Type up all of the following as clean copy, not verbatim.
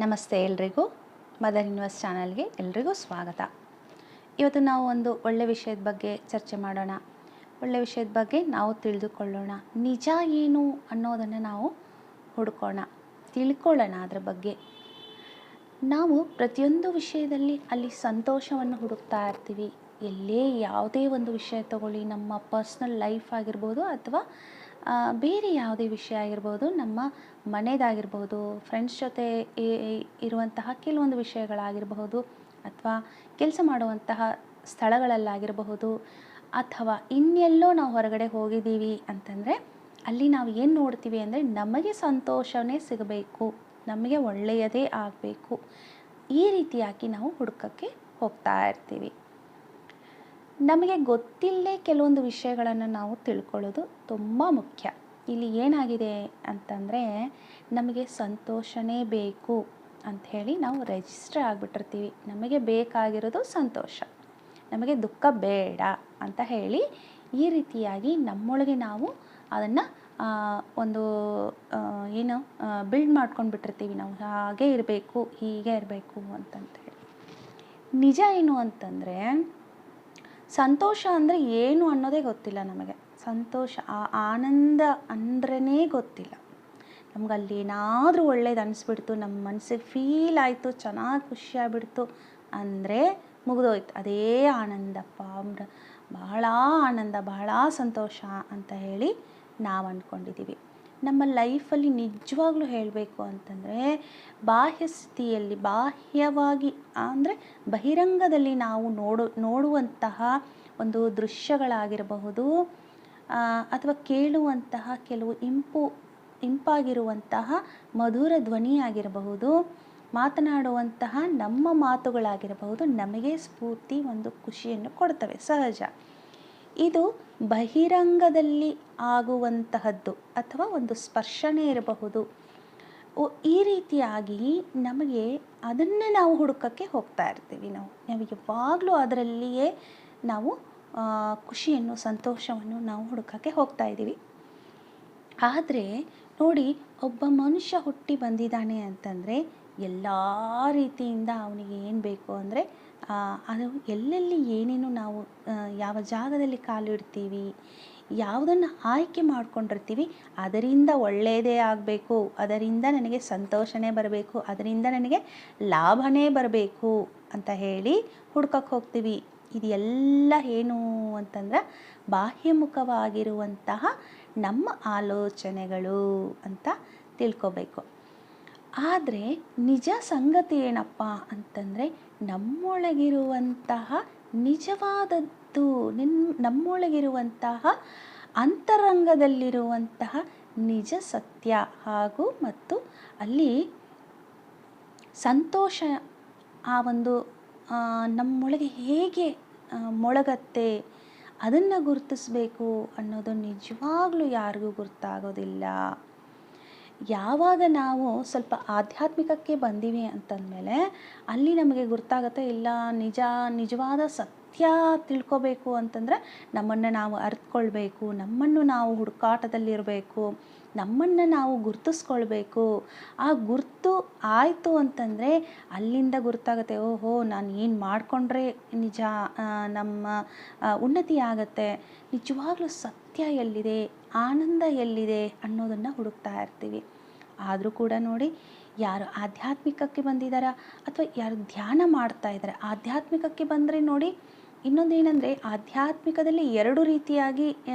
ನಮಸ್ತೆ ಎಲ್ರಿಗೂ. Mother universe ಚಾನಲ್ಗೆ ಎಲ್ರಿಗೂ ಸ್ವಾಗತ. ಇವತ್ತು ನಾವು ಒಂದು ಒಳ್ಳೆ ವಿಷಯದ ಬಗ್ಗೆ ಚರ್ಚೆ ಮಾಡೋಣ. ಒಳ್ಳೆ ವಿಷಯದ ಬಗ್ಗೆ ನಾವು ತಿಳಿದುಕೊಳ್ಳೋಣ. ನಿಜ ಏನು ಅನ್ನೋದನ್ನು ನಾವು ತಿಳ್ಕೊಳ್ಳೋಣ. ಅದರ ಬಗ್ಗೆ ನಾವು ಪ್ರತಿಯೊಂದು ವಿಷಯದಲ್ಲಿ ಅಲ್ಲಿ ಸಂತೋಷವನ್ನು ಹುಡುಕ್ತಾ ಇರ್ತೀವಿ. ಎಲ್ಲೇ ಯಾವುದೇ ಒಂದು ವಿಷಯ ತಗೊಳ್ಳಿ, ನಮ್ಮ ಪರ್ಸ್ನಲ್ ಲೈಫ್ ಆಗಿರ್ಬೋದು ಅಥವಾ ಬೇರೆ ಯಾವುದೇ ವಿಷಯ ಆಗಿರ್ಬೋದು, ನಮ್ಮ ಮನೆಯದಾಗಿರ್ಬೋದು, ಫ್ರೆಂಡ್ಸ್ ಜೊತೆ ಇರುವಂತಹ ಕೆಲವೊಂದು ವಿಷಯಗಳಾಗಿರಬಹುದು, ಅಥವಾ ಕೆಲಸ ಮಾಡುವಂತಹ ಸ್ಥಳಗಳಲ್ಲಾಗಿರಬಹುದು, ಅಥವಾ ಇನ್ನೆಲ್ಲೋ ನಾವು ಹೊರಗಡೆ ಹೋಗಿದ್ದೀವಿ ಅಂತಂದರೆ ಅಲ್ಲಿ ನಾವು ಏನು ನೋಡ್ತೀವಿ ಅಂದರೆ ನಮಗೆ ಸಂತೋಷವೇ ಸಿಗಬೇಕು, ನಮಗೆ ಒಳ್ಳೆಯದೇ ಆಗಬೇಕು, ಈ ರೀತಿಯಾಗಿ ನಾವು ಹುಡುಕಕ್ಕೆ ಹೋಗ್ತಾ ಇರ್ತೀವಿ. ನಮಗೆ ಗೊತ್ತಿಲ್ಲದೆ ಕೆಲವೊಂದು ವಿಷಯಗಳನ್ನು ನಾವು ತಿಳ್ಕೊಳ್ಳೋದು ತುಂಬ ಮುಖ್ಯ. ಇಲ್ಲಿ ಏನಾಗಿದೆ ಅಂತಂದರೆ, ನಮಗೆ ಸಂತೋಷನೇ ಬೇಕು ಅಂಥೇಳಿ ನಾವು ರಿಜಿಸ್ಟರ್ ಆಗಿಬಿಟ್ಟಿರ್ತೀವಿ. ನಮಗೆ ಬೇಕಾಗಿರೋದು ಸಂತೋಷ, ನಮಗೆ ದುಃಖ ಬೇಡ ಅಂತ ಹೇಳಿ ಈ ರೀತಿಯಾಗಿ ನಮ್ಮೊಳಗೆ ನಾವು ಅದನ್ನು ಒಂದು ಬಿಲ್ಡ್ ಮಾಡ್ಕೊಂಡು ಬಿಟ್ಟಿರ್ತೀವಿ. ನಾವು ಹಾಗೆ ಇರಬೇಕು, ಹೀಗೆ ಇರಬೇಕು ಅಂತಂತೇಳಿ. ನಿಜ ಏನು ಅಂತಂದರೆ, ಸಂತೋಷ ಅಂದರೆ ಏನು ಅನ್ನೋದೇ ಗೊತ್ತಿಲ್ಲ ನಮಗೆ. ಸಂತೋಷ, ಆ ಆನಂದ ಅಂದ್ರೇ ಗೊತ್ತಿಲ್ಲ. ನಮ್ಗಲ್ಲಿ ಏನಾದರೂ ಒಳ್ಳೇದು ಅನಿಸ್ಬಿಡ್ತು, ನಮ್ಮ ಮನಸ್ಸಿಗೆ ಫೀಲ್ ಆಯಿತು, ಚೆನ್ನಾಗಿ ಖುಷಿಯಾಗ್ಬಿಡ್ತು ಅಂದರೆ ಮುಗಿದೋಯ್ತು. ಅದೇ ಆನಂದಪ್ಪ, ಬಹಳ ಆನಂದ, ಬಹಳ ಸಂತೋಷ ಅಂತ ಹೇಳಿ ನಾವು ಅಂದ್ಕೊಂಡಿದ್ದೀವಿ. ನಮ್ಮ ಲೈಫಲ್ಲಿ ನಿಜವಾಗ್ಲೂ ಹೇಳಬೇಕು ಅಂತಂದರೆ, ಬಾಹ್ಯ ಸ್ಥಿತಿಯಲ್ಲಿ, ಬಾಹ್ಯವಾಗಿ ಅಂದರೆ ಬಹಿರಂಗದಲ್ಲಿ ನಾವು ನೋಡುವಂತಹ ಒಂದು ದೃಶ್ಯಗಳಾಗಿರಬಹುದು, ಅಥವಾ ಕೇಳುವಂತಹ ಕೆಲವು ಇಂಪಾಗಿರುವಂತಹ ಮಧುರ ಧ್ವನಿಯಾಗಿರಬಹುದು, ಮಾತನಾಡುವಂತಹ ನಮ್ಮ ಮಾತುಗಳಾಗಿರಬಹುದು, ನಮಗೆ ಸ್ಫೂರ್ತಿ, ಒಂದು ಖುಷಿಯನ್ನು ಕೊಡ್ತವೆ. ಸಹಜ. ಇದು ಬಹಿರಂಗದಲ್ಲಿ ಆಗುವಂತಹದ್ದು, ಅಥವಾ ಒಂದು ಸ್ಪರ್ಶನೇ ಇರಬಹುದು. ಈ ರೀತಿಯಾಗಿ ನಮಗೆ ಅದನ್ನೇ ನಾವು ಹುಡುಕಕ್ಕೆ ಹೋಗ್ತಾ ಇರ್ತೀವಿ. ನಾವು ಯಾವಾಗಲೂ ಅದರಲ್ಲಿಯೇ ನಾವು ಖುಷಿಯನ್ನು, ಸಂತೋಷವನ್ನು ನಾವು ಹುಡುಕಕ್ಕೆ ಹೋಗ್ತಾ ಇದ್ದೀವಿ. ಆದರೆ ನೋಡಿ, ಒಬ್ಬ ಮನುಷ್ಯ ಹುಟ್ಟಿ ಬಂದಿದ್ದಾನೆ ಅಂತಂದರೆ ಎಲ್ಲ ರೀತಿಯಿಂದ ಅವನಿಗೆ ಏನು ಬೇಕು ಅಂದರೆ, ಅದು ಎಲ್ಲೆಲ್ಲಿ ಏನೇನು ನಾವು ಯಾವ ಜಾಗದಲ್ಲಿ ಕಾಲಿಡ್ತೀವಿ, ಯಾವುದನ್ನು ಆಯ್ಕೆ ಮಾಡ್ಕೊಂಡಿರ್ತೀವಿ, ಅದರಿಂದ ಒಳ್ಳೆಯದೇ ಆಗಬೇಕು, ಅದರಿಂದ ನನಗೆ ಸಂತೋಷನೇ ಬರಬೇಕು, ಅದರಿಂದ ನನಗೆ ಲಾಭನೇ ಬರಬೇಕು ಅಂತ ಹೇಳಿ ಹುಡ್ಕಕ್ಕೆ ಹೋಗ್ತೀವಿ. ಇದು ಎಲ್ಲ ಏನು ಅಂತಂದ್ರೆ ಬಾಹ್ಯಮುಖವಾಗಿರುವಂತಹ ನಮ್ಮ ಆಲೋಚನೆಗಳು ಅಂತ ತಿಳ್ಕೊಬೇಕು. ಆದರೆ ನಿಜ ಸಂಗತಿ ಏನಪ್ಪ ಅಂತಂದರೆ, ನಮ್ಮೊಳಗಿರುವಂತಹ ನಿಜವಾದದ್ದು, ನಮ್ಮೊಳಗಿರುವಂತಹ ಅಂತರಂಗದಲ್ಲಿರುವಂತಹ ನಿಜ ಸತ್ಯ ಹಾಗೂ ಮತ್ತು ಅಲ್ಲಿ ಸಂತೋಷ ಆ ಒಂದು ನಮ್ಮೊಳಗೆ ಹೇಗೆ ಮೊಳಗತ್ತೆ ಅದನ್ನು ಗುರುತಿಸಬೇಕು ಅನ್ನೋದು ನಿಜವಾಗ್ಲೂ ಯಾರಿಗೂ ಗೊತ್ತಾಗೋದಿಲ್ಲ. ಯಾವಾಗ ನಾವು ಸ್ವಲ್ಪ ಆಧ್ಯಾತ್ಮಿಕಕ್ಕೆ ಬಂದೀವಿ ಅಂತಂದಮೇಲೆ ಅಲ್ಲಿ ನಮಗೆ ಗೊತ್ತಾಗುತ್ತೆ, ಇಲ್ಲ ನಿಜವಾದ ಸತ್ಯ ತಿಳ್ಕೊಬೇಕು ಅಂತಂದರೆ ನಮ್ಮನ್ನು ನಾವು ಅರಿತುಕೊಳ್ಬೇಕು, ನಮ್ಮನ್ನು ನಾವು ಹುಡುಕಾಟದಲ್ಲಿರಬೇಕು, ನಮ್ಮನ್ನು ನಾವು ಗುರ್ತಿಸ್ಕೊಳ್ಬೇಕು. ಆ ಗುರ್ತು ಆಯಿತು ಅಂತಂದರೆ ಅಲ್ಲಿಂದ ಗುರ್ತಾಗುತ್ತೆ, ಓಹೋ ನಾನು ಏನು ಮಾಡಿಕೊಂಡ್ರೆ ನಿಜ ನಮ್ಮ ಉನ್ನತಿ ಆಗತ್ತೆ, ನಿಜವಾಗ್ಲೂ ಸತ್ಯ ಎಲ್ಲಿದೆ, ಆನಂದ ಎಲ್ಲಿದೆ ಅನ್ನೋದನ್ನು ಹುಡುಕ್ತಾ ಇರ್ತೀವಿ. ಆದರೂ ಕೂಡ ನೋಡಿ, ಯಾರು ಆಧ್ಯಾತ್ಮಿಕಕ್ಕೆ ಬಂದಿದ್ದಾರಾ ಅಥವಾ ಯಾರು ಧ್ಯಾನ ಮಾಡ್ತಾ ಇದ್ದಾರೆ, ಆಧ್ಯಾತ್ಮಿಕಕ್ಕೆ ಬಂದರೆ ನೋಡಿ, ಇನ್ನೊಂದೇನೆಂದರೆ ಆಧ್ಯಾತ್ಮಿಕದಲ್ಲಿ ಎರಡು ರೀತಿಯಾಗಿ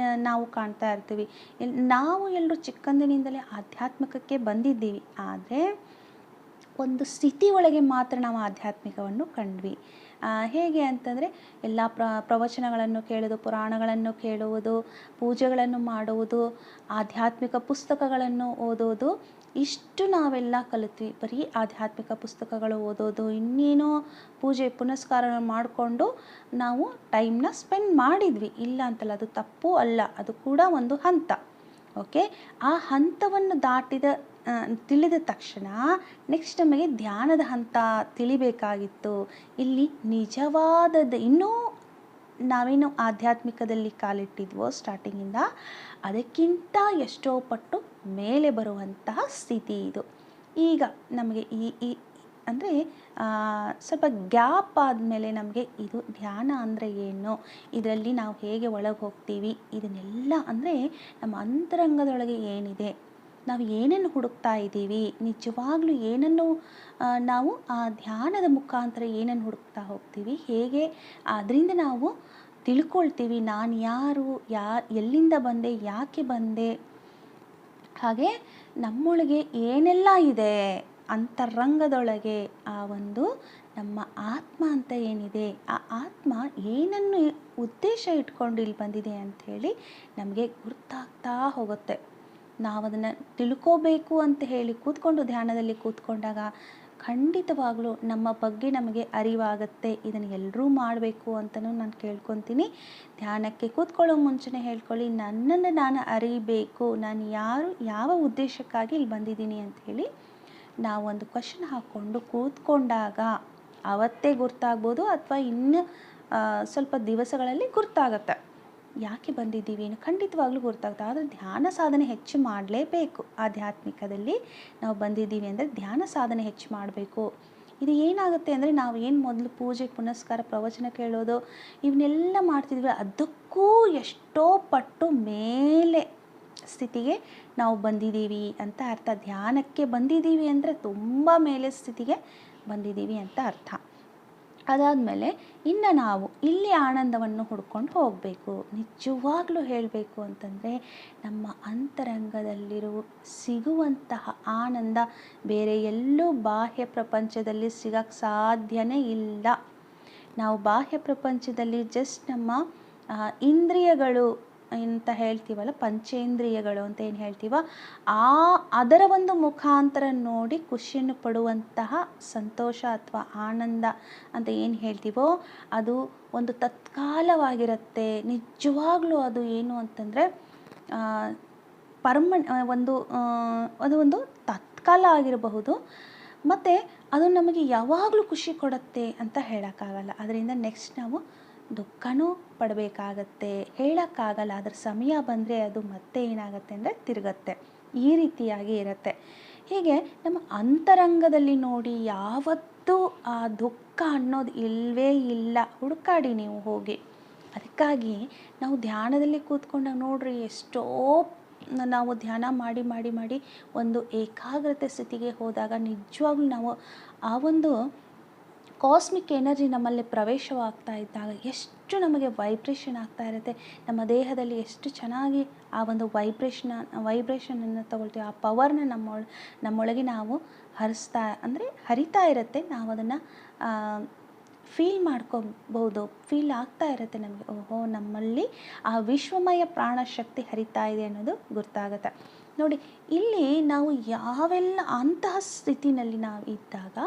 ನಾವು ಕಾಣ್ತಾ ಇರ್ತೀವಿ. ನಾವು ಎಲ್ಲರೂ ಚಿಕ್ಕಂದಿನಿಂದಲೇ ಆಧ್ಯಾತ್ಮಿಕಕ್ಕೆ ಬಂದಿದ್ದೀವಿ, ಆದರೆ ಒಂದು ಸ್ಥಿತಿ ಒಳಗೆ ಮಾತ್ರ ನಾವು ಆಧ್ಯಾತ್ಮಿಕವನ್ನು ಕಂಡ್ವಿ. ಹೇಗೆ ಅಂತಂದರೆ, ಎಲ್ಲ ಪ್ರವಚನಗಳನ್ನು ಕೇಳೋದು, ಪುರಾಣಗಳನ್ನು ಕೇಳುವುದು, ಪೂಜೆಗಳನ್ನು ಮಾಡುವುದು, ಆಧ್ಯಾತ್ಮಿಕ ಪುಸ್ತಕಗಳನ್ನು ಓದೋದು, ಇಷ್ಟು ನಾವೆಲ್ಲ ಕಲಿತ್ವಿ. ಬರೀ ಆಧ್ಯಾತ್ಮಿಕ ಪುಸ್ತಕಗಳು ಓದೋದು, ಇನ್ನೇನೋ ಪೂಜೆ ಪುನಸ್ಕಾರ ಮಾಡಿಕೊಂಡು ನಾವು ಟೈಮ್ನ ಸ್ಪೆಂಡ್ ಮಾಡಿದ್ವಿ, ಇಲ್ಲ ಅಂತಲ್ಲ, ಅದು ತಪ್ಪು ಅಲ್ಲ, ಅದು ಕೂಡ ಒಂದು ಹಂತ. ಓಕೆ, ಆ ಹಂತವನ್ನು ತಿಳಿದ ತಕ್ಷಣ ನೆಕ್ಸ್ಟ್ ನಮಗೆ ಧ್ಯಾನದ ಹಂತ ತಿಳಿಬೇಕಾಗಿತ್ತು. ಇಲ್ಲಿ ನಿಜವಾದದ್ದು ಇನ್ನೂ ನಾವೇನು ಆಧ್ಯಾತ್ಮಿಕದಲ್ಲಿ ಕಾಲಿಟ್ಟಿದ್ವೋ ಸ್ಟಾರ್ಟಿಂಗಿಂದ, ಅದಕ್ಕಿಂತ ಎಷ್ಟೋ ಪಟ್ಟು ಮೇಲೆ ಬರುವಂತಹ ಸ್ಥಿತಿ ಇದು. ಈಗ ನಮಗೆ ಅಂದರೆ ಸ್ವಲ್ಪ ಗ್ಯಾಪ್ ಆದಮೇಲೆ ನಮಗೆ ಇದು ಧ್ಯಾನ ಅಂದರೆ ಏನು, ಇದರಲ್ಲಿ ನಾವು ಹೇಗೆ ಒಳಗೆ ಹೋಗ್ತೀವಿ, ಇದನ್ನೆಲ್ಲ ಅಂದರೆ ನಮ್ಮ ಅಂತರಂಗದೊಳಗೆ ಏನಿದೆ, ನಾವು ಏನನ್ನು ಹುಡುಕ್ತಾ ಇದ್ದೀವಿ, ನಿಜವಾಗ್ಲೂ ಏನನ್ನು ನಾವು ಆ ಧ್ಯಾನದ ಮುಖಾಂತರ ಏನನ್ನು ಹುಡುಕ್ತಾ ಹೋಗ್ತೀವಿ, ಹೇಗೆ ಅದರಿಂದ ನಾವು ತಿಳ್ಕೊಳ್ತೀವಿ ನಾನು ಯಾರು, ಎಲ್ಲಿಂದ ಬಂದೆ, ಯಾಕೆ ಬಂದೆ, ಹಾಗೆ ನಮ್ಮೊಳಗೆ ಏನೆಲ್ಲ ಇದೆ ಅಂತರಂಗದೊಳಗೆ, ಆ ಒಂದು ನಮ್ಮ ಆತ್ಮ ಅಂತ ಏನಿದೆ, ಆ ಆತ್ಮ ಏನನ್ನು ಉದ್ದೇಶ ಇಟ್ಕೊಂಡು ಇಲ್ಲಿ ಬಂದಿದೆ ಅಂಥೇಳಿ ನಮಗೆ ಗುರ್ತಾಗ್ತಾ ಹೋಗುತ್ತೆ. ನಾವು ಅದನ್ನು ತಿಳ್ಕೋಬೇಕು ಅಂತ ಹೇಳಿ ಕೂತ್ಕೊಂಡು ಧ್ಯಾನದಲ್ಲಿ ಕೂತ್ಕೊಂಡಾಗ ಖಂಡಿತವಾಗ್ಲೂ ನಮ್ಮ ಬಗ್ಗೆ ನಮಗೆ ಅರಿವಾಗುತ್ತೆ. ಇದನ್ನು ಎಲ್ಲರೂ ಮಾಡಬೇಕು ಅಂತಲೂ ನಾನು ಕೇಳ್ಕೊತೀನಿ. ಧ್ಯಾನಕ್ಕೆ ಕೂತ್ಕೊಳ್ಳೋ ಮುಂಚೆನೇ ಹೇಳ್ಕೊಳ್ಳಿ, ನನ್ನನ್ನು ನಾನು ಅರಿಬೇಕು, ನಾನು ಯಾರು, ಯಾವ ಉದ್ದೇಶಕ್ಕಾಗಿ ಇಲ್ಲಿ ಬಂದಿದ್ದೀನಿ ಅಂಥೇಳಿ ನಾವು ಒಂದು ಕ್ವಶನ್ ಹಾಕ್ಕೊಂಡು ಕೂತ್ಕೊಂಡಾಗ ಅವತ್ತೇ ಗುರ್ತಾಗ್ಬೋದು, ಅಥವಾ ಇನ್ನು ಸ್ವಲ್ಪ ದಿವಸಗಳಲ್ಲಿ ಗುರ್ತಾಗತ್ತೆ ಯಾಕೆ ಬಂದಿದ್ದೀವಿ ಖಂಡಿತವಾಗ್ಲೂ ಗುರ್ತಾಗುತ್ತೆ. ಆದರೆ ಧ್ಯಾನ ಸಾಧನೆ ಹೆಚ್ಚು ಮಾಡಲೇಬೇಕು. ಆಧ್ಯಾತ್ಮಿಕದಲ್ಲಿ ನಾವು ಬಂದಿದ್ದೀವಿ ಅಂದರೆ ಧ್ಯಾನ ಸಾಧನೆ ಹೆಚ್ಚು ಮಾಡಬೇಕು. ಇದು ಏನಾಗುತ್ತೆ ಅಂದರೆ ನಾವು ಏನು ಮೊದಲು ಪೂಜೆ ಪುನಸ್ಕಾರ ಪ್ರವಚನ ಕೇಳೋದು ಇವನ್ನೆಲ್ಲ ಮಾಡ್ತಿದ್ವಿ, ಅದಕ್ಕೂ ಎಷ್ಟೋ ಪಟ್ಟು ಮೇಲೆ ಸ್ಥಿತಿಗೆ ನಾವು ಬಂದಿದ್ದೀವಿ ಅಂತ ಅರ್ಥ. ಧ್ಯಾನಕ್ಕೆ ಬಂದಿದ್ದೀವಿ ಅಂದರೆ ತುಂಬ ಮೇಲೆ ಸ್ಥಿತಿಗೆ ಬಂದಿದ್ದೀವಿ ಅಂತ ಅರ್ಥ. ಅದಾದಮೇಲೆ ಇನ್ನು ನಾವು ಇಲ್ಲಿ ಆನಂದವನ್ನು ಹುಡ್ಕೊಂಡು ಹೋಗಬೇಕು. ನಿಜವಾಗ್ಲೂ ಹೇಳಬೇಕು ಅಂತಂದರೆ ನಮ್ಮ ಅಂತರಂಗದಲ್ಲಿರುವ ಸಿಗುವಂತಹ ಆನಂದ ಬೇರೆ ಎಲ್ಲೂ ಬಾಹ್ಯ ಪ್ರಪಂಚದಲ್ಲಿ ಸಿಗಕ್ಕೆ ಸಾಧ್ಯನೇ ಇಲ್ಲ. ನಾವು ಬಾಹ್ಯ ಪ್ರಪಂಚದಲ್ಲಿ ಜಸ್ಟ್ ನಮ್ಮ ಇಂದ್ರಿಯಗಳು ಅಂತ ಹೇಳ್ತೀವಲ್ಲ, ಪಂಚೇಂದ್ರಿಯಗಳು ಅಂತ ಏನು ಹೇಳ್ತೀವ, ಅದರ ಒಂದು ಮುಖಾಂತರ ನೋಡಿ ಖುಷಿಯನ್ನು ಪಡುವಂತಹ ಸಂತೋಷ ಅಥವಾ ಆನಂದ ಅಂತ ಏನು ಹೇಳ್ತೀವೋ ಅದು ಒಂದು ತತ್ಕಾಲವಾಗಿರುತ್ತೆ. ನಿಜವಾಗ್ಲೂ ಅದು ಏನು ಅಂತಂದರೆ ಅದು ಒಂದು ತತ್ಕಾಲ ಆಗಿರಬಹುದು, ಮತ್ತು ಅದು ನಮಗೆ ಯಾವಾಗಲೂ ಖುಷಿ ಕೊಡುತ್ತೆ ಅಂತ ಹೇಳೋಕ್ಕಾಗಲ್ಲ. ಅದರಿಂದ ನೆಕ್ಸ್ಟ್ ನಾವು ದುಃಖನೂ ಪಡಬೇಕಾಗತ್ತೆ, ಹೇಳೋಕ್ಕಾಗಲ್ಲ. ಅದರ ಸಮಯ ಬಂದರೆ ಅದು ಮತ್ತೆ ಏನಾಗುತ್ತೆ ಅಂದರೆ ತಿರುಗತ್ತೆ, ಈ ರೀತಿಯಾಗಿ ಇರುತ್ತೆ. ಹೀಗೆ ನಮ್ಮ ಅಂತರಂಗದಲ್ಲಿ ನೋಡಿ ಯಾವತ್ತೂ ಆ ದುಃಖ ಅನ್ನೋದು ಇಲ್ಲವೇ ಇಲ್ಲ. ಹುಡುಕಾಡಿ ನೀವು ಹೋಗಿ. ಅದಕ್ಕಾಗಿ ನಾವು ಧ್ಯಾನದಲ್ಲಿ ಕೂತ್ಕೊಂಡಾಗ ನೋಡ್ರಿ, ಎಷ್ಟೋ ನಾವು ಧ್ಯಾನ ಮಾಡಿ ಮಾಡಿ ಮಾಡಿ ಒಂದು ಏಕಾಗ್ರತೆ ಸ್ಥಿತಿಗೆ ಹೋದಾಗ ನಿಜವಾಗ್ಲೂ ನಾವು ಆ ಒಂದು ಕಾಸ್ಮಿಕ್ ಎನರ್ಜಿ ನಮ್ಮಲ್ಲಿ ಪ್ರವೇಶವಾಗ್ತಾ ಇದ್ದಾಗ ಎಷ್ಟು ನಮಗೆ ವೈಬ್ರೇಷನ್ ಆಗ್ತಾ ಇರುತ್ತೆ, ನಮ್ಮ ದೇಹದಲ್ಲಿ ಎಷ್ಟು ಚೆನ್ನಾಗಿ ಆ ಒಂದು ವೈಬ್ರೇಷನನ್ನು ತಗೊಳ್ತೀವಿ, ಆ ಪವರ್ನ ನಮ್ಮೊಳಗೆ ನಾವು ಹರಿತಾ ಇರುತ್ತೆ. ನಾವು ಅದನ್ನು ಫೀಲ್ ಮಾಡ್ಕೋಬಹುದು, ಫೀಲ್ ಆಗ್ತಾ ಇರುತ್ತೆ ನಮಗೆ. ಓಹೋ, ನಮ್ಮಲ್ಲಿ ಆ ವಿಶ್ವಮಯ ಪ್ರಾಣಶಕ್ತಿ ಹರಿತಾ ಇದೆ ಅನ್ನೋದು ಗೊತ್ತಾಗುತ್ತೆ. ನೋಡಿ, ಇಲ್ಲಿ ನಾವು ಯಾವೆಲ್ಲ ಅಂತಹ ಸ್ಥಿತಿನಲ್ಲಿ ನಾವು ಇದ್ದಾಗ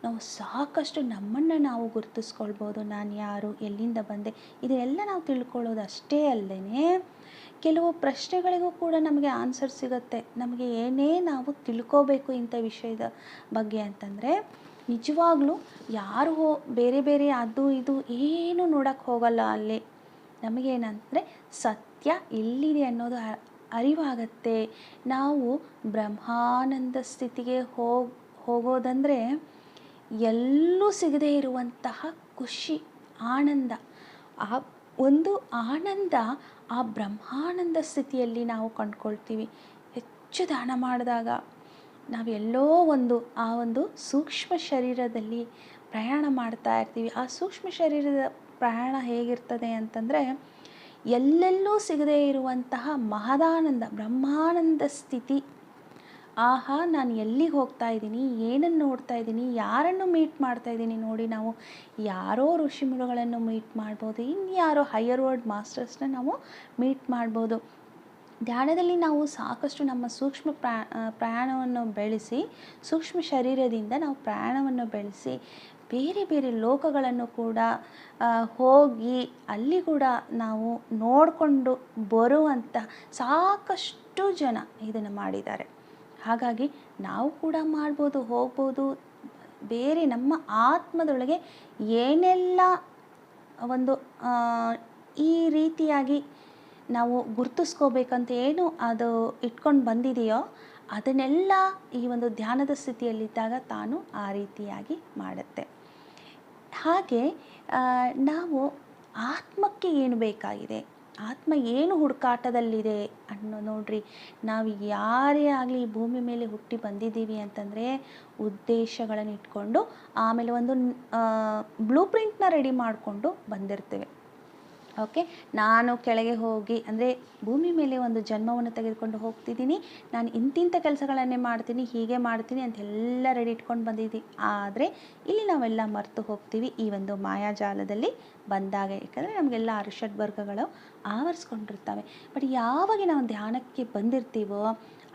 ನಾವು ಸಾಕಷ್ಟು ನಮ್ಮನ್ನು ನಾವು ಗುರುತಿಸ್ಕೊಳ್ಬೋದು. ನಾನು ಯಾರು, ಎಲ್ಲಿಂದ ಬಂದೆ, ಇದೆಲ್ಲ ನಾವು ತಿಳ್ಕೊಳ್ಳೋದು ಅಷ್ಟೇ ಅಲ್ಲದೇ ಕೆಲವು ಪ್ರಶ್ನೆಗಳಿಗೂ ಕೂಡ ನಮಗೆ ಆನ್ಸರ್ ಸಿಗುತ್ತೆ. ನಮಗೆ ಏನೇ ನಾವು ತಿಳ್ಕೋಬೇಕು ಇಂಥ ವಿಷಯದ ಬಗ್ಗೆ ಅಂತಂದರೆ ನಿಜವಾಗ್ಲೂ ಯಾರು ಬೇರೆ ಬೇರೆ ಅದು ಇದು ಏನು ನೋಡೋಕ್ಕೆ ಹೋಗಲ್ಲ. ಅಲ್ಲಿ ನಮಗೇನಂದರೆ ಸತ್ಯ ಎಲ್ಲಿದೆ ಅನ್ನೋದು ಅರಿವಾಗತ್ತೆ. ನಾವು ಬ್ರಹ್ಮಾನಂದ ಸ್ಥಿತಿಗೆ ಹೋಗೋದಂದರೆ ಎಲ್ಲೂ ಸಿಗದೇ ಇರುವಂತಹ ಖುಷಿ, ಆನಂದ. ಆ ಒಂದು ಆನಂದ ಆ ಬ್ರಹ್ಮಾನಂದ ಸ್ಥಿತಿಯಲ್ಲಿ ನಾವು ಕಂಡುಕೊಳ್ತೀವಿ. ಹೆಚ್ಚು ಧ್ಯಾನ ಮಾಡಿದಾಗ ನಾವೆಲ್ಲೋ ಆ ಒಂದು ಸೂಕ್ಷ್ಮ ಶರೀರದಲ್ಲಿ ಪ್ರಯಾಣ ಮಾಡ್ತಾ ಇರ್ತೀವಿ. ಆ ಸೂಕ್ಷ್ಮ ಶರೀರದ ಪ್ರಯಾಣ ಹೇಗಿರ್ತದೆ ಅಂತಂದರೆ ಎಲ್ಲೆಲ್ಲೂ ಸಿಗದೇ ಇರುವಂತಹ ಮಹದಾನಂದ, ಬ್ರಹ್ಮಾನಂದ ಸ್ಥಿತಿ. ಆಹಾ, ನಾನು ಎಲ್ಲಿಗೆ ಹೋಗ್ತಾ ಇದ್ದೀನಿ, ಏನನ್ನು ನೋಡ್ತಾ ಇದ್ದೀನಿ, ಯಾರನ್ನು ಮೀಟ್ ಮಾಡ್ತಾ ಇದ್ದೀನಿ. ನೋಡಿ, ನಾವು ಯಾರೋ ಋಷಿಮುನಿಗಳನ್ನು ಮೀಟ್ ಮಾಡ್ಬೋದು, ಇನ್ಯಾರೋ ಹೈಯರ್ ವರ್ಲ್ಡ್ ಮಾಸ್ಟರ್ಸ್ನ ನಾವು ಮೀಟ್ ಮಾಡ್ಬೋದು. ಧ್ಯಾನದಲ್ಲಿ ನಾವು ಸಾಕಷ್ಟು ನಮ್ಮ ಸೂಕ್ಷ್ಮ ಪ್ರಯಾಣವನ್ನು ಬೆಳೆಸಿ, ಸೂಕ್ಷ್ಮ ಶರೀರದಿಂದ ನಾವು ಪ್ರಯಾಣವನ್ನು ಬೆಳೆಸಿ ಬೇರೆ ಬೇರೆ ಲೋಕಗಳನ್ನು ಕೂಡ ಹೋಗಿ ಅಲ್ಲಿ ಕೂಡ ನಾವು ನೋಡಿಕೊಂಡು ಬರುವಂಥ ಸಾಕಷ್ಟು ಜನ ಇದನ್ನು ಮಾಡಿದ್ದಾರೆ. ಹಾಗಾಗಿ ನಾವು ಕೂಡ ಮಾಡ್ಬೋದು, ಹೋಗ್ಬೋದು. ಬೇರೆ ನಮ್ಮ ಆತ್ಮದೊಳಗೆ ಏನೆಲ್ಲ ಒಂದು ಈ ರೀತಿಯಾಗಿ ನಾವು ಗುರ್ತಿಸ್ಕೋಬೇಕಂತ ಏನು ಅದು ಇಟ್ಕೊಂಡು ಬಂದಿದೆಯೋ ಅದನ್ನೆಲ್ಲ ಈ ಒಂದು ಧ್ಯಾನದ ಸ್ಥಿತಿಯಲ್ಲಿದ್ದಾಗ ತಾನು ಆ ರೀತಿಯಾಗಿ ಮಾಡುತ್ತೆ. ಹಾಗೆ ನಾವು ಆತ್ಮಕ್ಕೆ ಏನು ಬೇಕಾಗಿದೆ, ಆತ್ಮ ಏನು ಹುಡುಕಾಟದಲ್ಲಿದೆ ನೋಡ್ರಿ. ನಾವು ಯಾರೇ ಆಗಲಿ ಈ ಭೂಮಿ ಮೇಲೆ ಹುಟ್ಟಿ ಬಂದಿದ್ದೀವಿ ಅಂತಂದರೆ ಉದ್ದೇಶಗಳನ್ನು ಇಟ್ಕೊಂಡು, ಆಮೇಲೆ ಒಂದು ಬ್ಲೂ ಪ್ರಿಂಟ್ನ ರೆಡಿ ಮಾಡಿಕೊಂಡು ಬಂದಿರ್ತೇವೆ. ಓಕೆ, ನಾನು ಕೆಳಗೆ ಹೋಗಿ ಅಂದರೆ ಭೂಮಿ ಮೇಲೆ ಒಂದು ಜನ್ಮವನ್ನು ತೆಗೆದುಕೊಂಡು ಹೋಗ್ತಿದ್ದೀನಿ, ನಾನು ಇಂತಿಂಥ ಕೆಲಸಗಳನ್ನೇ ಮಾಡ್ತೀನಿ, ಹೀಗೆ ಮಾಡ್ತೀನಿ ಅಂತೆಲ್ಲ ರೆಡಿ ಇಟ್ಕೊಂಡು ಬಂದಿದ್ದೀವಿ. ಆದರೆ ಇಲ್ಲಿ ನಾವೆಲ್ಲ ಮರೆತು ಹೋಗ್ತೀವಿ ಈ ಒಂದು ಮಾಯಾಜಾಲದಲ್ಲಿ ಬಂದಾಗ. ಯಾಕಂದರೆ ನಮಗೆಲ್ಲ ಅರಿಷಡ್ ವರ್ಗಗಳು ಆವರಿಸ್ಕೊಂಡಿರ್ತವೆ. ಬಟ್ ಯಾವಾಗ ನಾವು ಧ್ಯಾನಕ್ಕೆ ಬಂದಿರ್ತೀವೋ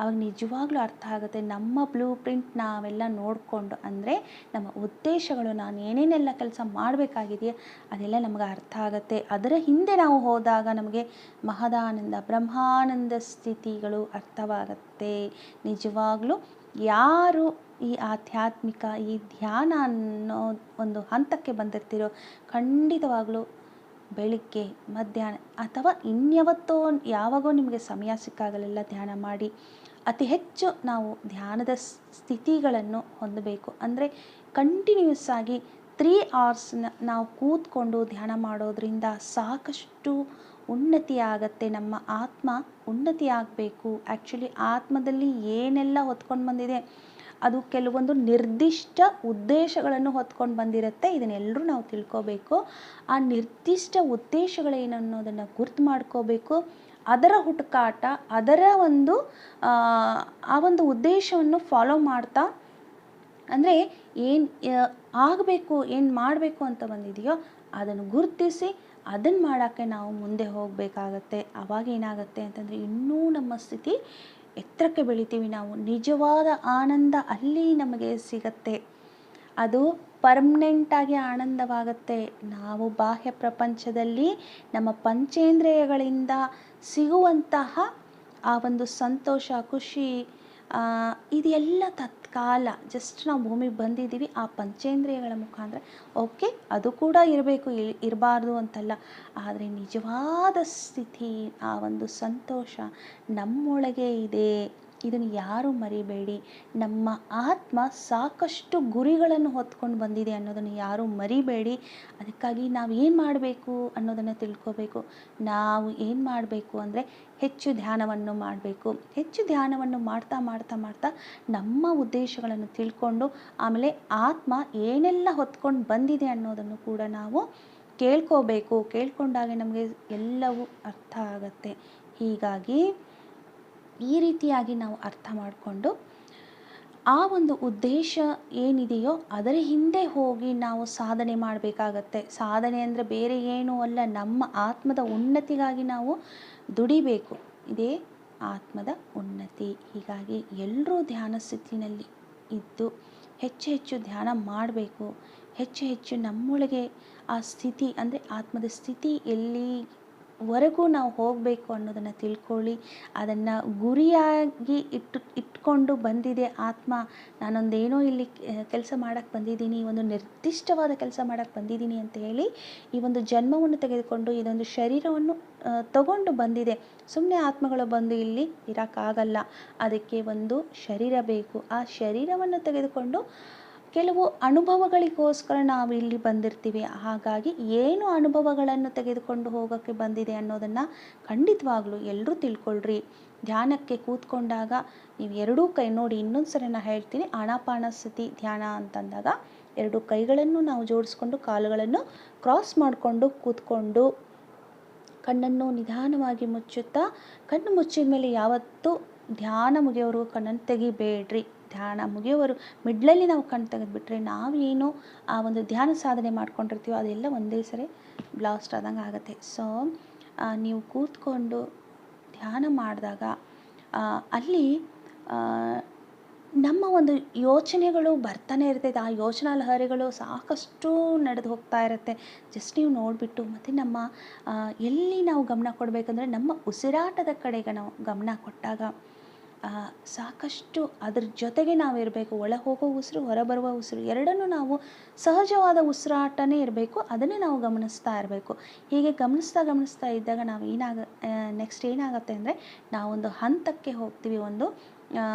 ಆವಾಗ ನಿಜವಾಗ್ಲೂ ಅರ್ಥ ಆಗುತ್ತೆ. ನಮ್ಮ ಬ್ಲೂ ಪ್ರಿಂಟ್ ನಾವೆಲ್ಲ ನೋಡಿಕೊಂಡು, ಅಂದರೆ ನಮ್ಮ ಉದ್ದೇಶಗಳು, ನಾನು ಏನೇನೆಲ್ಲ ಕೆಲಸ ಮಾಡಬೇಕಾಗಿದೆಯೋ ಅದೆಲ್ಲ ನಮಗೆ ಅರ್ಥ ಆಗುತ್ತೆ. ಅದರ ಹಿಂದೆ ನಾವು ಹೋದಾಗ ನಮಗೆ ಮಹದಾನಂದ, ಬ್ರಹ್ಮಾನಂದ ಸ್ಥಿತಿಗಳು ಅರ್ಥವಾಗುತ್ತೆ. ನಿಜವಾಗ್ಲೂ ಯಾರು ಈ ಆಧ್ಯಾತ್ಮಿಕ, ಈ ಧ್ಯಾನ ಅನ್ನೋ ಒಂದು ಹಂತಕ್ಕೆ ಬಂದಿರ್ತೀರೋ ಖಂಡಿತವಾಗ್ಲೂ ಬೆಳಿಗ್ಗೆ, ಮಧ್ಯಾಹ್ನ ಅಥವಾ ಇನ್ಯಾವತ್ತೋ ಯಾವಾಗೋ ನಿಮಗೆ ಸಮಯ ಸಿಕ್ಕಾಗಲೆಲ್ಲ ಧ್ಯಾನ ಮಾಡಿ. ಅತಿ ಹೆಚ್ಚು ನಾವು ಧ್ಯಾನದ ಸ್ಥಿತಿಗಳನ್ನು ಹೊಂದಬೇಕು. ಅಂದರೆ ಕಂಟಿನ್ಯೂಸ್ ಆಗಿ 3 hours ನಾವು ಕೂತ್ಕೊಂಡು ಧ್ಯಾನ ಮಾಡೋದ್ರಿಂದ ಸಾಕಷ್ಟು ಉನ್ನತಿ ಆಗತ್ತೆ. ನಮ್ಮ ಆತ್ಮ ಉನ್ನತಿ ಆಗಬೇಕು. ಆ್ಯಕ್ಚುಲಿ ಆತ್ಮದಲ್ಲಿ ಏನೆಲ್ಲ ಹೊತ್ಕೊಂಡು ಬಂದಿದೆ ಅದು ಕೆಲವೊಂದು ನಿರ್ದಿಷ್ಟ ಉದ್ದೇಶಗಳನ್ನು ಹೊತ್ಕೊಂಡು ಬಂದಿರುತ್ತೆ. ಇದನ್ನೆಲ್ಲರೂ ನಾವು ತಿಳ್ಕೋಬೇಕು. ಆ ನಿರ್ದಿಷ್ಟ ಉದ್ದೇಶಗಳೇನು ಅನ್ನೋದನ್ನು ಗುರ್ತು ಮಾಡ್ಕೋಬೇಕು. ಅದರ ಹುಡುಕಾಟ, ಅದರ ಒಂದು ಆ ಒಂದು ಉದ್ದೇಶವನ್ನು ಫಾಲೋ ಮಾಡ್ತಾ, ಅಂದರೆ ಏನು ಆಗಬೇಕು, ಏನು ಮಾಡಬೇಕು ಅಂತ ಬಂದಿದೆಯೋ ಅದನ್ನು ಗುರುತಿಸಿ ಅದನ್ನು ಮಾಡೋಕ್ಕೆ ನಾವು ಮುಂದೆ ಹೋಗಬೇಕಾಗತ್ತೆ. ಆವಾಗ ಏನಾಗುತ್ತೆ ಅಂತಂದರೆ ಇನ್ನೂ ನಮ್ಮ ಸ್ಥಿತಿ ಎತ್ತರಕ್ಕೆ ಬೆಳಿತೀವಿ. ನಾವು ನಿಜವಾದ ಆನಂದ ಅಲ್ಲಿ ನಮಗೆ ಸಿಗತ್ತೆ. ಅದು ಪರ್ಮನೆಂಟಾಗಿ ಆನಂದವಾಗುತ್ತೆ. ನಾವು ಬಾಹ್ಯ ಪ್ರಪಂಚದಲ್ಲಿ ನಮ್ಮ ಪಂಚೇಂದ್ರಿಯಗಳಿಂದ ಸಿಗುವಂತಹ ಆ ಒಂದು ಸಂತೋಷ, ಖುಷಿ, ಇದೆಲ್ಲ ತತ್ಕಾಲ. ಜಸ್ಟ್ ನಾವು ಭೂಮಿಗೆ ಬಂದಿದ್ದೀವಿ ಆ ಪಂಚೇಂದ್ರಿಯಗಳ ಮುಖಾಂತರ. ಓಕೆ, ಅದು ಕೂಡ ಇರಬೇಕು, ಇರಬಾರ್ದು ಅಂತಲ್ಲ. ಆದರೆ ನಿಜವಾದ ಸ್ಥಿತಿ, ಆ ಒಂದು ಸಂತೋಷ ನಮ್ಮೊಳಗೆ ಇದೆ. ಇದನ್ನು ಯಾರೂ ಮರಿಬೇಡಿ. ನಮ್ಮ ಆತ್ಮ ಸಾಕಷ್ಟು ಗುರಿಗಳನ್ನು ಹೊತ್ಕೊಂಡು ಬಂದಿದೆ ಅನ್ನೋದನ್ನು ಯಾರೂ ಮರಿಬೇಡಿ. ಅದಕ್ಕಾಗಿ ನಾವು ಏನು ಮಾಡಬೇಕು ಅನ್ನೋದನ್ನು ತಿಳ್ಕೋಬೇಕು. ನಾವು ಏನು ಮಾಡಬೇಕು ಅಂದರೆ ಹೆಚ್ಚು ಧ್ಯಾನವನ್ನು ಮಾಡಬೇಕು. ಹೆಚ್ಚು ಧ್ಯಾನವನ್ನು ಮಾಡ್ತಾ ಮಾಡ್ತಾ ಮಾಡ್ತಾ ನಮ್ಮ ಉದ್ದೇಶಗಳನ್ನು ತಿಳ್ಕೊಂಡು, ಆಮೇಲೆ ಆತ್ಮ ಏನೆಲ್ಲ ಹೊತ್ಕೊಂಡು ಬಂದಿದೆ ಅನ್ನೋದನ್ನು ಕೂಡ ನಾವು ಕೇಳ್ಕೋಬೇಕು. ಕೇಳ್ಕೊಂಡಾಗ ನಮಗೆ ಎಲ್ಲವೂ ಅರ್ಥ ಆಗತ್ತೆ. ಹೀಗಾಗಿ ಈ ರೀತಿಯಾಗಿ ನಾವು ಅರ್ಥ ಮಾಡಿಕೊಂಡು ಆ ಒಂದು ಉದ್ದೇಶ ಏನಿದೆಯೋ ಅದರ ಹಿಂದೆ ಹೋಗಿ ನಾವು ಸಾಧನೆ ಮಾಡಬೇಕಾಗತ್ತೆ. ಸಾಧನೆ ಅಂದರೆ ಬೇರೆ ಏನೂ ಅಲ್ಲ, ನಮ್ಮ ಆತ್ಮದ ಉನ್ನತಿಗಾಗಿ ನಾವು ದುಡಿಬೇಕು. ಇದೇ ಆತ್ಮದ ಉನ್ನತಿ. ಹೀಗಾಗಿ ಎಲ್ಲರೂ ಧ್ಯಾನ ಸ್ಥಿತಿನಲ್ಲಿ ಇದ್ದು ಹೆಚ್ಚು ಹೆಚ್ಚು ಧ್ಯಾನ ಮಾಡಬೇಕು. ಹೆಚ್ಚು ಹೆಚ್ಚು ನಮ್ಮೊಳಗೆ ಆ ಸ್ಥಿತಿ, ಅಂದರೆ ಆತ್ಮದ ಸ್ಥಿತಿ ಎಲ್ಲಿವರೆಗೂ ನಾವು ಹೋಗಬೇಕು ಅನ್ನೋದನ್ನು ತಿಳ್ಕೊಳ್ಳಿ. ಅದನ್ನು ಗುರಿಯಾಗಿ ಇಟ್ಕೊಂಡು ಬಂದಿದೆ ಆತ್ಮ. ನಾನೊಂದೇನೋ ಇಲ್ಲಿ ಕೆಲಸ ಮಾಡೋಕ್ಕೆ ಬಂದಿದ್ದೀನಿ, ಒಂದು ನಿರ್ದಿಷ್ಟವಾದ ಕೆಲಸ ಮಾಡೋಕ್ಕೆ ಬಂದಿದ್ದೀನಿ ಅಂತ ಹೇಳಿ ಈ ಒಂದು ಜನ್ಮವನ್ನು ತೆಗೆದುಕೊಂಡು ಇದೊಂದು ಶರೀರವನ್ನು ತಗೊಂಡು ಬಂದಿದೆ. ಸುಮ್ಮನೆ ಆತ್ಮಗಳು ಬಂದು ಇಲ್ಲಿ ಇರೋಕ್ಕಾಗಲ್ಲ. ಅದಕ್ಕೆ ಒಂದು ಶರೀರ ಬೇಕು. ಆ ಶರೀರವನ್ನು ತೆಗೆದುಕೊಂಡು ಕೆಲವು ಅನುಭವಗಳಿಗೋಸ್ಕರ ನಾವು ಇಲ್ಲಿ ಬಂದಿರ್ತೀವಿ. ಹಾಗಾಗಿ ಏನು ಅನುಭವಗಳನ್ನು ತೆಗೆದುಕೊಂಡು ಹೋಗೋಕ್ಕೆ ಬಂದಿದೆ ಅನ್ನೋದನ್ನು ಖಂಡಿತವಾಗ್ಲೂ ಎಲ್ಲರೂ ತಿಳ್ಕೊಳ್ರಿ. ಧ್ಯಾನಕ್ಕೆ ಕೂತ್ಕೊಂಡಾಗ ನೀವು ಎರಡೂ ಕೈ ನೋಡಿ, ಇನ್ನೊಂದು ಸರಿ ನಾನು ಹೇಳ್ತೀನಿ, ಆನಾಪಾನಸತಿ ಧ್ಯಾನ ಅಂತಂದಾಗ 2 ಕೈಗಳನ್ನು ನಾವು ಜೋಡಿಸ್ಕೊಂಡು ಕಾಲುಗಳನ್ನು ಕ್ರಾಸ್ ಮಾಡಿಕೊಂಡು ಕೂತ್ಕೊಂಡು ಕಣ್ಣನ್ನು ನಿಧಾನವಾಗಿ ಮುಚ್ಚುತ್ತಾ, ಕಣ್ಣು ಮುಚ್ಚಿದ ಮೇಲೆ ಯಾವತ್ತೂ ಧ್ಯಾನ ಮುಗಿಯೋವರೆಗೂ ಕಣ್ಣನ್ನು ತೆಗಿಬೇಡ್ರಿ. ಧ್ಯಾನ ಮುಗಿಯೋವರು ಮಿಡ್ಲಲ್ಲಿ ನಾವು ಕಣ್ಣು ತೆಗೆದುಬಿಟ್ರೆ ನಾವೇನು ಆ ಒಂದು ಧ್ಯಾನ ಸಾಧನೆ ಮಾಡ್ಕೊಂಡಿರ್ತೀವೋ ಅದೆಲ್ಲ ಒಂದೇ ಸರಿ ಬ್ಲಾಸ್ಟ್ ಆದಂಗೆ ಆಗುತ್ತೆ. ಸೊ ನೀವು ಕೂತ್ಕೊಂಡು ಧ್ಯಾನ ಮಾಡಿದಾಗ ಅಲ್ಲಿ ನಮ್ಮ ಒಂದು ಯೋಚನೆಗಳು ಬರ್ತಾನೆ ಇರ್ತೈತೆ. ಆ ಯೋಚನಾ ಲಹರಿಗಳು ಸಾಕಷ್ಟು ನಡೆದು ಹೋಗ್ತಾ ಇರುತ್ತೆ. ಜಸ್ಟ್ ನೀವು ನೋಡಿಬಿಟ್ಟು ಮತ್ತು ನಮ್ಮ ಎಲ್ಲಿ ನಾವು ಗಮನ ಕೊಡಬೇಕಂದ್ರೆ ನಮ್ಮ ಉಸಿರಾಟದ ಕಡೆಗೆ ನಾವು ಗಮನ ಕೊಟ್ಟಾಗ ಸಾಕಷ್ಟು ಅದ್ರ ಜೊತೆಗೆ ನಾವಿರಬೇಕು. ಒಳ ಹೋಗೋ ಉಸಿರು, ಹೊರಬರುವ ಉಸಿರು ಎರಡನ್ನೂ ನಾವು ಸಹಜವಾದ ಉಸಿರಾಟನೇ ಇರಬೇಕು. ಅದನ್ನೇ ನಾವು ಗಮನಿಸ್ತಾ ಇರಬೇಕು. ಹೀಗೆ ಗಮನಿಸ್ತಾ ಇದ್ದಾಗ ನಾವು ನೆಕ್ಸ್ಟ್ ಏನಾಗುತ್ತೆ ಅಂದರೆ ನಾವೊಂದು ಹಂತಕ್ಕೆ ಹೋಗ್ತೀವಿ. ಒಂದು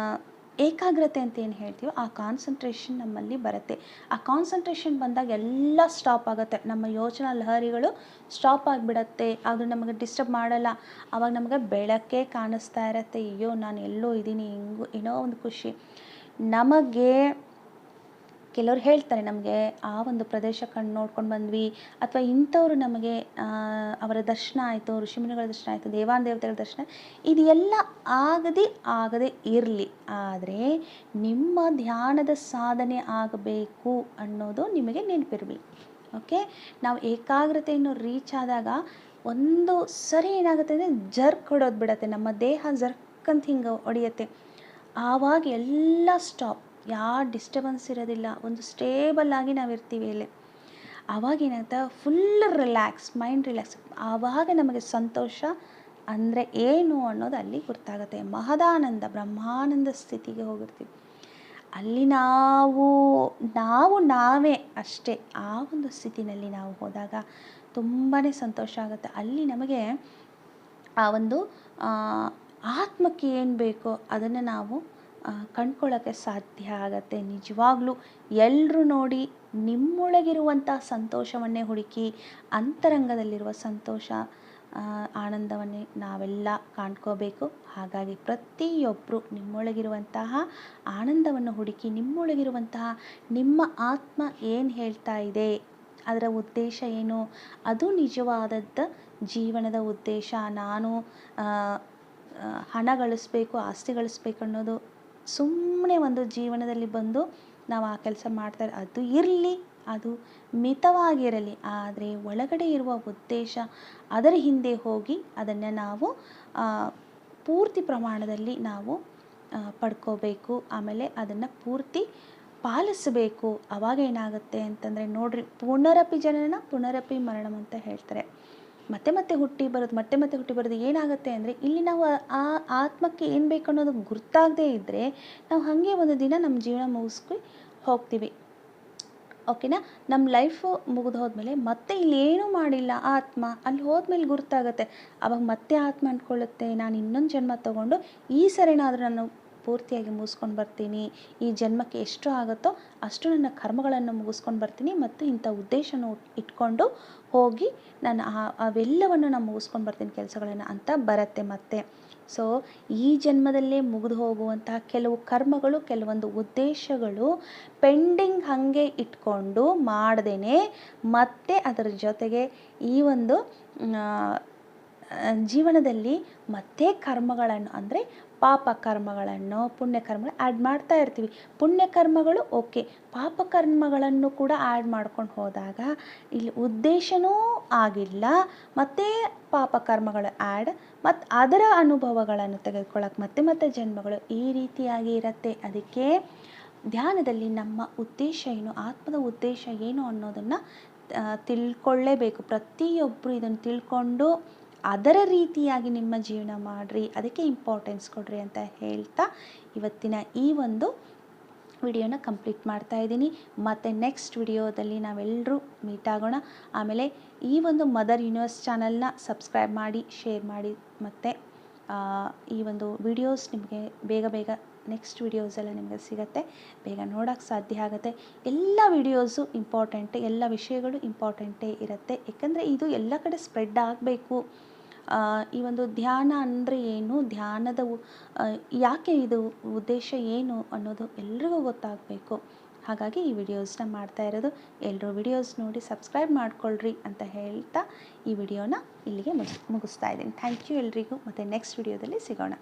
ಏಕಾಗ್ರತೆ ಅಂತ ಏನು ಹೇಳ್ತೀವೋ ಆ ಕಾನ್ಸಂಟ್ರೇಷನ್ ನಮ್ಮಲ್ಲಿ ಬರುತ್ತೆ. ಆ ಕಾನ್ಸಂಟ್ರೇಷನ್ ಬಂದಾಗ ಎಲ್ಲ ಸ್ಟಾಪ್ ಆಗುತ್ತೆ, ನಮ್ಮ ಯೋಚನಾ ಲಹರಿಗಳು ಸ್ಟಾಪ್ ಆಗಿಬಿಡತ್ತೆ, ಅದು ನಮಗೆ ಡಿಸ್ಟರ್ಬ್ ಮಾಡಲ್ಲ. ಆವಾಗ ನಮಗೆ ಬೆಳಕೇ ಕಾಣಿಸ್ತಾ ಇರತ್ತೆ, ಅಯ್ಯೋ ನಾನು ಎಲ್ಲೋ ಇದ್ದೀನಿ, ಹೆಂಗೋ ಏನೋ ಒಂದು ಖುಷಿ ನಮಗೆ. ಕೆಲವ್ರು ಹೇಳ್ತಾರೆ, ನಮಗೆ ಆ ಒಂದು ಪ್ರದೇಶ ನೋಡ್ಕೊಂಡು ಬಂದ್ವಿ, ಅಥವಾ ಇಂಥವ್ರು ನಮಗೆ ಅವರ ದರ್ಶನ ಆಯಿತು, ಋಷಿಮುನಿಗಳ ದರ್ಶನ ಆಯಿತು, ದೇವಾನುದೇವತೆಗಳ ದರ್ಶನ, ಇದು ಎಲ್ಲ ಆಗದೇ ಇರಲಿ, ಆದರೆ ನಿಮ್ಮ ಧ್ಯಾನದ ಸಾಧನೆ ಆಗಬೇಕು ಅನ್ನೋದು ನಿಮಗೆ ನೆನಪಿರಲಿ. ಓಕೆ, ನಾವು ಏಕಾಗ್ರತೆಯನ್ನು ರೀಚ್ ಆದಾಗ ಒಂದು ಸರಿ ಏನಾಗುತ್ತೆ ಅಂದರೆ ಜರ್ಕ್ ಹೊಡೋದು ಬಿಡುತ್ತೆ, ನಮ್ಮ ದೇಹ ಜರ್ಕ್ ಅಂತ ಹಿಂಗೆ ಹೊಡೆಯುತ್ತೆ. ಆವಾಗ ಎಲ್ಲ ಸ್ಟಾಪ್, ಯಾವ ಡಿಸ್ಟರ್ಬೆನ್ಸ್ ಇರೋದಿಲ್ಲ, ಒಂದು ಸ್ಟೇಬಲ್ ಆಗಿ ನಾವು ಇರ್ತೀವಿ ಇಲ್ಲಿ. ಆವಾಗ ಏನಾಗುತ್ತೆ, ಫುಲ್ ರಿಲ್ಯಾಕ್ಸ್, ಮೈಂಡ್ ರಿಲ್ಯಾಕ್ಸ್. ಆವಾಗ ನಮಗೆ ಸಂತೋಷ ಅಂದರೆ ಏನು ಅನ್ನೋದು ಅಲ್ಲಿ ಗೊತ್ತಾಗುತ್ತೆ. ಮಹದಾನಂದ, ಬ್ರಹ್ಮಾನಂದ ಸ್ಥಿತಿಗೆ ಹೋಗಿರ್ತೀವಿ. ಅಲ್ಲಿ ನಾವೇ ಅಷ್ಟೇ. ಆ ಒಂದು ಸ್ಥಿತಿನಲ್ಲಿ ನಾವು ಹೋದಾಗ ತುಂಬಾ ಸಂತೋಷ ಆಗುತ್ತೆ. ಅಲ್ಲಿ ನಮಗೆ ಆ ಒಂದು ಆತ್ಮಕ್ಕೆ ಏನು ಬೇಕೋ ಅದನ್ನು ನಾವು ಕಂಡ್ಕೊಳ್ಳೋಕ್ಕೆ ಸಾಧ್ಯ ಆಗತ್ತೆ. ನಿಜವಾಗ್ಲೂ ಎಲ್ಲರೂ ನೋಡಿ ನಿಮ್ಮೊಳಗಿರುವಂಥ ಸಂತೋಷವನ್ನೇ ಹುಡುಕಿ, ಅಂತರಂಗದಲ್ಲಿರುವ ಸಂತೋಷ ಆನಂದವನ್ನೇ ನಾವೆಲ್ಲ ಕಾಣ್ಕೋಬೇಕು. ಹಾಗಾಗಿ ಪ್ರತಿಯೊಬ್ಬರು ನಿಮ್ಮೊಳಗಿರುವಂತಹ ಆನಂದವನ್ನು ಹುಡುಕಿ, ನಿಮ್ಮೊಳಗಿರುವಂತಹ ನಿಮ್ಮ ಆತ್ಮ ಏನು ಹೇಳ್ತಾ ಇದೆ, ಅದರ ಉದ್ದೇಶ ಏನು, ಅದು ನಿಜವಾದದ್ದ ಜೀವನದ ಉದ್ದೇಶ. ನಾನು ಹಣ ಗಳಿಸ್ಬೇಕು, ಆಸ್ತಿ ಗಳಿಸ್ಬೇಕು ಅನ್ನೋದು ಸುಮ್ಮನೆ ಒಂದು ಜೀವನದಲ್ಲಿ ಬಂದು ನಾವು ಆ ಕೆಲಸ ಮಾಡ್ತಾರೆ, ಅದು ಇರಲಿ, ಅದು ಮಿತವಾಗಿರಲಿ, ಆದರೆ ಒಳಗಡೆ ಇರುವ ಉದ್ದೇಶ, ಅದರ ಹಿಂದೆ ಹೋಗಿ ಅದನ್ನು ನಾವು ಪೂರ್ತಿ ಪ್ರಮಾಣದಲ್ಲಿ ನಾವು ಪಡ್ಕೋಬೇಕು. ಆಮೇಲೆ ಅದನ್ನು ಪೂರ್ತಿ ಪಾಲಿಸಬೇಕು. ಆವಾಗ ಏನಾಗುತ್ತೆ ಅಂತಂದರೆ ನೋಡ್ರಿ, ಪುನರಪಿ ಜನನ ಪುನರಪಿ ಮರಣಂ ಅಂತ ಹೇಳ್ತಾರೆ. ಮತ್ತೆ ಮತ್ತೆ ಹುಟ್ಟಿ ಬರೋದು ಏನಾಗುತ್ತೆ ಅಂದರೆ, ಇಲ್ಲಿ ನಾವು ಆ ಆತ್ಮಕ್ಕೆ ಏನು ಬೇಕು ಅನ್ನೋದು ಗುರ್ತಾಗದೇ ಇದ್ದರೆ ನಾವು ಹಾಗೆ ಒಂದು ದಿನ ನಮ್ಮ ಜೀವನ ಮುಗಿಸ್ಕೊ ಹೋಗ್ತೀವಿ. ಓಕೆನಾ, ನಮ್ಮ ಲೈಫು ಮುಗಿದು ಹೋದ್ಮೇಲೆ ಮತ್ತೆ ಇಲ್ಲಿ ಏನೂ ಮಾಡಿಲ್ಲ ಆತ್ಮ, ಅಲ್ಲಿ ಹೋದ್ಮೇಲೆ ಗುರ್ತಾಗುತ್ತೆ. ಆವಾಗ ಮತ್ತೆ ಆತ್ಮ ಅಂದ್ಕೊಳ್ಳುತ್ತೆ, ನಾನು ಇನ್ನೊಂದು ಜನ್ಮ ತೊಗೊಂಡು ಈ ಸರಿನಾದರೂ ನಾನು ಪೂರ್ತಿಯಾಗಿ ಮುಗಿಸ್ಕೊಂಡು ಬರ್ತೀನಿ, ಈ ಜನ್ಮಕ್ಕೆ ಎಷ್ಟು ಆಗುತ್ತೋ ಅಷ್ಟು ನನ್ನ ಕರ್ಮಗಳನ್ನು ಮುಗಿಸ್ಕೊಂಡು ಬರ್ತೀನಿ, ಮತ್ತು ಇಂಥ ಉದ್ದೇಶನ ಇಟ್ಕೊಂಡು ಹೋಗಿ ನಾನು ಅವೆಲ್ಲವನ್ನು ನಾನು ಮುಗಿಸ್ಕೊಂಡು ಬರ್ತೀನಿ ಕೆಲಸಗಳನ್ನು ಅಂತ ಬರುತ್ತೆ ಮತ್ತೆ. ಸೊ ಈ ಜನ್ಮದಲ್ಲೇ ಮುಗಿದು ಹೋಗುವಂತಹ ಕೆಲವು ಕರ್ಮಗಳು, ಕೆಲವೊಂದು ಉದ್ದೇಶಗಳು ಪೆಂಡಿಂಗ್ ಹಾಗೆ ಇಟ್ಕೊಂಡು ಮಾಡ್ದೇ ಮತ್ತೆ ಅದರ ಜೊತೆಗೆ ಈ ಒಂದು ಜೀವನದಲ್ಲಿ ಮತ್ತೆ ಕರ್ಮಗಳನ್ನು ಅಂದರೆ ಪಾಪ ಕರ್ಮಗಳನ್ನು, ಪುಣ್ಯಕರ್ಮಗಳು ಆ್ಯಡ್ ಮಾಡ್ತಾ ಇರ್ತೀವಿ. ಪುಣ್ಯಕರ್ಮಗಳು ಓಕೆ, ಪಾಪಕರ್ಮಗಳನ್ನು ಕೂಡ ಆ್ಯಡ್ ಮಾಡ್ಕೊಂಡು ಹೋದಾಗ ಇಲ್ಲಿ ಉದ್ದೇಶನೂ ಆಗಿಲ್ಲ, ಮತ್ತು ಪಾಪಕರ್ಮಗಳು ಆ್ಯಡ್, ಮತ್ತು ಅದರ ಅನುಭವಗಳನ್ನು ತೆಗೆದುಕೊಳ್ಳೋಕೆ ಮತ್ತೆ ಮತ್ತೆ ಜನ್ಮಗಳು ಈ ರೀತಿಯಾಗಿ ಇರುತ್ತೆ. ಅದಕ್ಕೆ ಧ್ಯಾನದಲ್ಲಿ ನಮ್ಮ ಉದ್ದೇಶ ಏನು, ಆತ್ಮದ ಉದ್ದೇಶ ಏನು ಅನ್ನೋದನ್ನು ತಿಳ್ಕೊಳ್ಳೇಬೇಕು. ಪ್ರತಿಯೊಬ್ಬರು ಇದನ್ನು ತಿಳ್ಕೊಂಡು ಅದರ ರೀತಿಯಾಗಿ ನಿಮ್ಮ ಜೀವನ ಮಾಡಿರಿ, ಅದಕ್ಕೆ ಇಂಪಾರ್ಟೆನ್ಸ್ ಕೊಡ್ರಿ ಅಂತ ಹೇಳ್ತಾ ಇವತ್ತಿನ ಈ ಒಂದು ವಿಡಿಯೋನ ಕಂಪ್ಲೀಟ್ ಮಾಡ್ತಾ ಇದ್ದೀನಿ. ಮತ್ತು ನೆಕ್ಸ್ಟ್ ವಿಡಿಯೋದಲ್ಲಿ ನಾವೆಲ್ಲರೂ ಮೀಟ್ ಆಗೋಣ. ಆಮೇಲೆ ಈ ಒಂದು ಮದರ್ ಯೂನಿವರ್ಸ್ ಚಾನಲ್ನ ಸಬ್ಸ್ಕ್ರೈಬ್ ಮಾಡಿ, ಶೇರ್ ಮಾಡಿ, ಮತ್ತು ಈ ಒಂದು ವಿಡಿಯೋಸ್ ನಿಮಗೆ ಬೇಗ ನೆಕ್ಸ್ಟ್ ವಿಡಿಯೋಸ್ ಎಲ್ಲ ನಿಮಗೆ ಸಿಗುತ್ತೆ, ಬೇಗ ನೋಡೋಕ್ಕೆ ಸಾಧ್ಯ ಆಗುತ್ತೆ. ಎಲ್ಲ ವಿಡಿಯೋಸು ಇಂಪಾರ್ಟೆಂಟೇ, ಎಲ್ಲ ವಿಷಯಗಳು ಇಂಪಾರ್ಟೆಂಟೇ ಇರುತ್ತೆ. ಯಾಕಂದರೆ ಇದು ಎಲ್ಲ ಕಡೆ ಸ್ಪ್ರೆಡ್ ಆಗಬೇಕು. ಈ ಒಂದು ಧ್ಯಾನ ಅಂದರೆ ಏನು, ಧ್ಯಾನದ ಯಾಕೆ ಇದು ಉದ್ದೇಶ ಏನು ಅನ್ನೋದು ಎಲ್ರಿಗೂ ಗೊತ್ತಾಗಬೇಕು. ಹಾಗಾಗಿ ಈ ವಿಡಿಯೋಸ್ನ ಮಾಡ್ತಾ ಇರೋದು. ಎಲ್ಲರೂ ವಿಡಿಯೋಸ್ ನೋಡಿ ಸಬ್ಸ್ಕ್ರೈಬ್ ಮಾಡ್ಕೊಳ್ರಿ ಅಂತ ಹೇಳ್ತಾ ಈ ವಿಡಿಯೋನ ಇಲ್ಲಿಗೆ ಮುಗಿಸ್ತಾ ಇದ್ದೀನಿ. ಥ್ಯಾಂಕ್ ಯು ಎಲ್ರಿಗೂ. ಮತ್ತು ನೆಕ್ಸ್ಟ್ ವಿಡಿಯೋದಲ್ಲಿ ಸಿಗೋಣ.